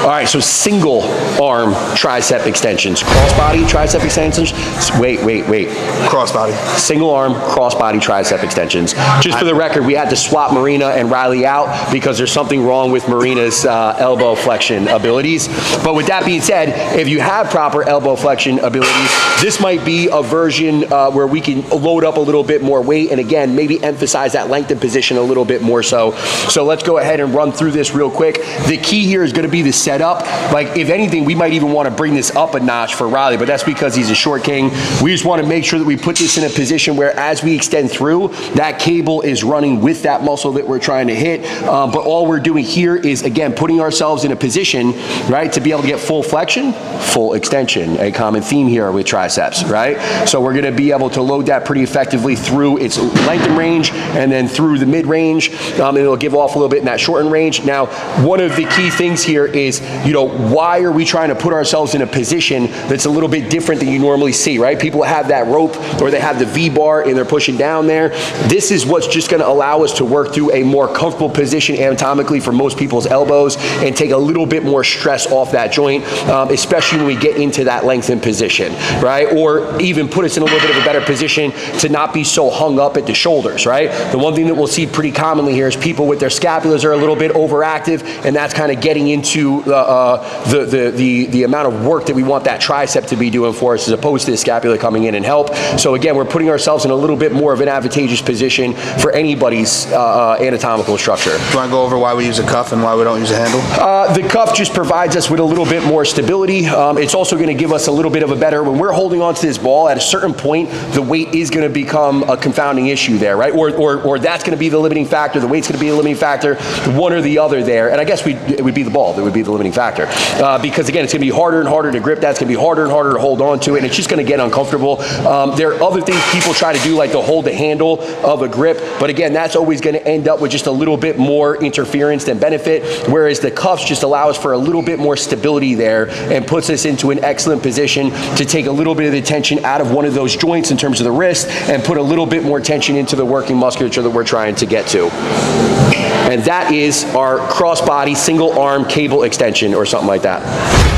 All right, so single arm tricep extensions. Crossbody tricep extensions. Wait. Crossbody. Single arm crossbody tricep extensions. Just for the record, we had to swap Marina and Riley out because there's something wrong with Marina's elbow flexion abilities. But with that being said, if you have proper elbow flexion abilities, this might be a version where we can load up a little bit more weight and again, maybe emphasize that lengthened position a little bit more so. So let's go ahead and run through this real quick. The key here is gonna be the setup. Like if anything, we might even wanna bring this up a notch for Riley, but that's because he's a short king. We just wanna make sure that we put this in a position where as we extend through, that cable is running with that muscle that we're trying to hit. But all we're doing here is, again, putting ourselves in a position, right, to be able to get full flexion, full extension, a common theme here with triceps, right? So we're gonna be able to load that pretty effectively through its length and range and then through the mid-range, and it'll give off a little bit in that shortened range. Now, one of the key things here is, why are we trying to put ourselves in a position that's a little bit different than you normally see, right? People have that rope or they have the V-bar and they're pushing down there. This is what's just gonna allow us to work through a more comfortable position anatomically for most people's elbows and take a little bit more stress off that joint, especially when we get into that lengthened position, right? Or even put us in a little bit of a better position to not be so hung up at the shoulders, right? The one thing that we'll see pretty commonly here is people with their scapulas are a little bit overactive, and that's kind of getting into the amount of work that we want that tricep to be doing for us as opposed to the scapula coming in and help. So again, we're putting ourselves in a little bit more of an advantageous position for anybody's anatomical structure. Do you want to go over why we use a cuff and why we don't use a handle? The cuff just provides us with a little bit more stability. It's also going to give us a little bit of a better, when we're holding onto this ball, at a certain point, the weight is going to become a confounding issue there, right? Or that's going to be the limiting factor, the weight's going to be the limiting factor, one or the other there. And I guess it would be the ball that would be the limiting factor. Because again, it's going to be harder and harder to grip, that's going to be harder and harder to hold on to, and it's just going to get uncomfortable. There are other things people try to do, like to hold the handle of a grip, but again, that's always going to end up with just a little bit more interference than benefit, whereas the cuffs just allow us for a little bit more stability there and puts us into an excellent position to take a little bit of the tension out of one of those joints in terms of the wrist and put a little bit more tension into the working musculature that we're trying to get to. And that is our crossbody single arm cable extension or something like that.